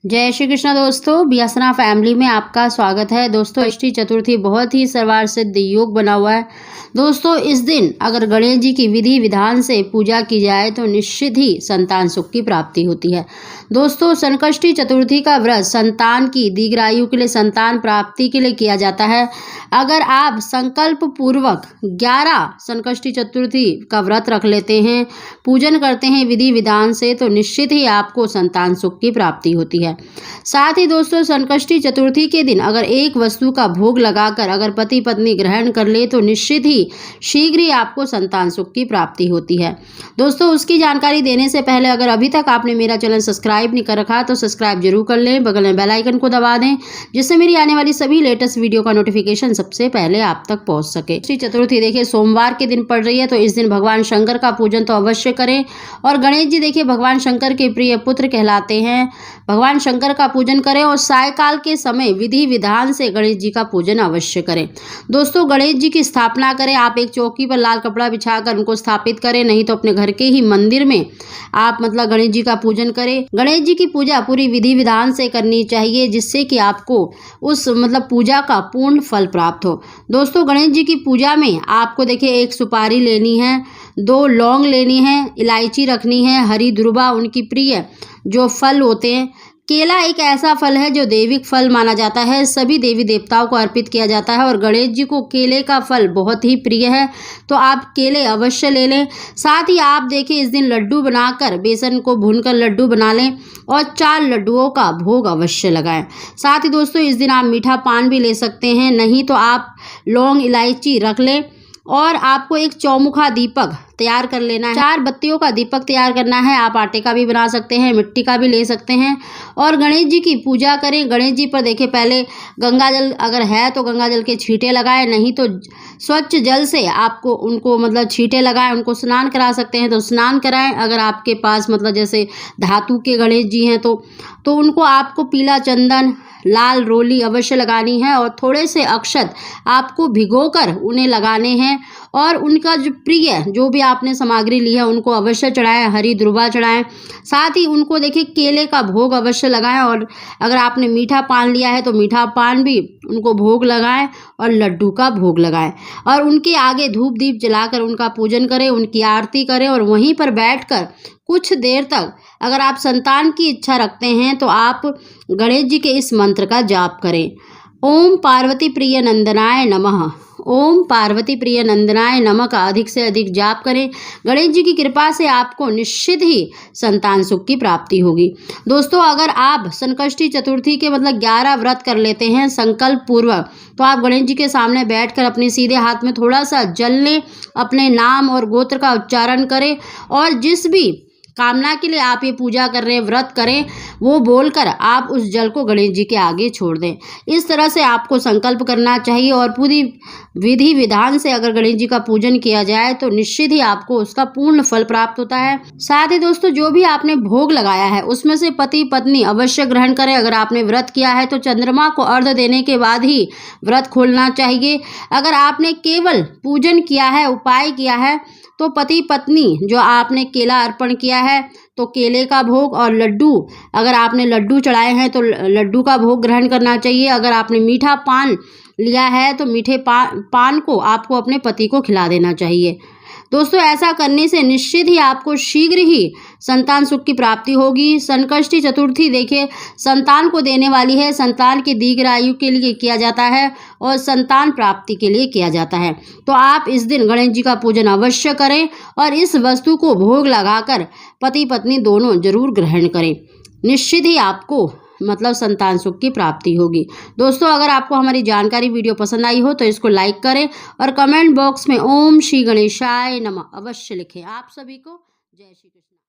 जय श्री कृष्ण दोस्तों, बियासना फैमिली में आपका स्वागत है। दोस्तों, षष्ठी चतुर्थी बहुत ही सर्वार सिद्ध योग बना हुआ है। दोस्तों, इस दिन अगर गणेश जी की विधि विधान से पूजा की जाए तो निश्चित ही संतान सुख की प्राप्ति होती है। दोस्तों, संकष्टी चतुर्थी का व्रत संतान की दीर्घायु के लिए, संतान प्राप्ति के लिए किया जाता है। अगर आप संकल्प पूर्वक 11 संकष्टी चतुर्थी का व्रत रख लेते हैं, पूजन करते हैं विधि विधान से, तो निश्चित ही आपको संतान सुख की प्राप्ति होती है। साथ ही दोस्तों, संकष्टी चतुर्थी के दिन अगर एक वस्तु का भोग लगाकर अगर पति पत्नी ग्रहण कर ले तो निश्चित ही शीघ्र ही आपको संतान सुख की प्राप्ति होती है। दोस्तों, उसकी जानकारी देने से पहले अगर अभी तक आपने मेरा चैनल सब्सक्राइब नहीं कर रखा तो सब्सक्राइब जरूर कर लें, बगल में बेल आइकन को दबा दें, जिससे मेरी आने वाली सभी लेटेस्ट वीडियो का नोटिफिकेशन सबसे पहले आप तक पहुंच सके। श्री चतुर्थी देखिए सोमवार के दिन पड़ रही है, तो इस दिन भगवान शंकर का पूजन तो अवश्य करें। और गणेश जी देखिए भगवान शंकर के प्रिय पुत्र कहलाते हैं। भगवान शंकर का पूजन करें और सायकाल के समय विधि विधान से गणेश जी का पूजन अवश्य करें। दोस्तों, गणेश जी की स्थापना करें। आप एक चौकी पर लाल कपड़ा बिछाकर उनको स्थापित करें, नहीं तो अपने घर के ही मंदिर में आप गणेश जी का पूजन करें। गणेश जी की पूजा पूरी विधि विधान से करनी चाहिए, जिससे कि आपको उस पूजा का पूर्ण फल प्राप्त हो। दोस्तों, गणेश जी की पूजा में आपको देखिए एक सुपारी लेनी है, 2 लौंग लेनी है, इलायची रखनी है, हरी दुर्वा, उनकी प्रिय जो फल होते हैं। केला एक ऐसा फल है जो दैविक फल माना जाता है, सभी देवी देवताओं को अर्पित किया जाता है और गणेश जी को केले का फल बहुत ही प्रिय है, तो आप केले अवश्य ले लें। साथ ही आप देखिए इस दिन लड्डू बनाकर, बेसन को भूनकर लड्डू बना लें और 4 लड्डुओं का भोग अवश्य लगाएं। साथ ही दोस्तों, इस दिन आप मीठा पान भी ले सकते हैं, नहीं तो आप लौंग इलायची रख लें। और आपको एक चौमुखा दीपक तैयार कर लेना है, 4 बत्तियों का दीपक तैयार करना है। आप आटे का भी बना सकते हैं, मिट्टी का भी ले सकते हैं। और गणेश जी की पूजा करें। गणेश जी पर देखिए पहले गंगा जल अगर है तो गंगा जल के छींटे लगाएं, नहीं तो स्वच्छ जल से आपको उनको छींटे लगाएं। उनको स्नान करा सकते हैं तो स्नान कराएं। अगर आपके पास जैसे धातु के गणेश जी हैं तो उनको आपको पीला चंदन, लाल रोली अवश्य लगानी है और थोड़े से अक्षत आपको भिगोकर उन्हें लगाने हैं। और उनका जो प्रिय जो भी आपने सामग्री ली है उनको अवश्य चढ़ाएं, हरी दुर्वा चढ़ाएं। साथ ही उनको देखिए केले का भोग अवश्य लगाएं और अगर आपने मीठा पान लिया है तो मीठा पान भी उनको भोग लगाएं और लड्डू का भोग लगाएं। और उनके आगे धूप दीप जलाकर उनका पूजन करें, उनकी आरती करें और वहीं पर बैठकर कुछ देर तक अगर आप संतान की इच्छा रखते हैं तो आप गणेश जी के इस मंत्र का जाप करें। ओम पार्वती प्रिय नंदनाय नमः, ओम पार्वती प्रिय नंदनाय नमः का अधिक से अधिक जाप करें। गणेश जी की कृपा से आपको निश्चित ही संतान सुख की प्राप्ति होगी। दोस्तों, अगर आप संकष्टी चतुर्थी के 11 व्रत कर लेते हैं संकल्प पूर्वक, तो आप गणेश जी के सामने बैठकर अपने सीधे हाथ में थोड़ा सा जल लें, अपने नाम और गोत्र का उच्चारण करें और जिस भी कामना के लिए आप ये पूजा कर रहे हैं, व्रत करें, वो बोलकर आप उस जल को गणेश जी के आगे छोड़ दें। इस तरह से आपको संकल्प करना चाहिए और पूरी विधि विधान से अगर गणेश जी का पूजन किया जाए तो निश्चित ही आपको उसका पूर्ण फल प्राप्त होता है। साथ ही दोस्तों, जो भी आपने भोग लगाया है उसमें से पति पत्नी अवश्य ग्रहण करें। अगर आपने व्रत किया है तो चंद्रमा को अर्घ्य देने के बाद ही व्रत खोलना चाहिए। अगर आपने केवल पूजन किया है, उपाय किया है, तो पति पत्नी जो आपने केला अर्पण किया है तो केले का भोग और लड्डू, अगर आपने लड्डू चढ़ाए हैं तो लड्डू का भोग ग्रहण करना चाहिए। अगर आपने मीठा पान लिया है तो मीठे पान को आपको अपने पति को खिला देना चाहिए। दोस्तों, ऐसा करने से निश्चित ही आपको शीघ्र ही संतान सुख की प्राप्ति होगी। संकष्टी चतुर्थी देखिए संतान को देने वाली है, संतान की दीर्घायु के लिए किया जाता है और संतान प्राप्ति के लिए किया जाता है। तो आप इस दिन गणेश जी का पूजन अवश्य करें और इस वस्तु को भोग लगाकर पति पत्नी दोनों जरूर ग्रहण करें। निश्चित ही आपको संतान सुख की प्राप्ति होगी। दोस्तों, अगर आपको हमारी जानकारी वीडियो पसंद आई हो तो इसको लाइक करें और कमेंट बॉक्स में ओम श्री गणेशाय नमः अवश्य लिखें। आप सभी को जय श्री कृष्ण।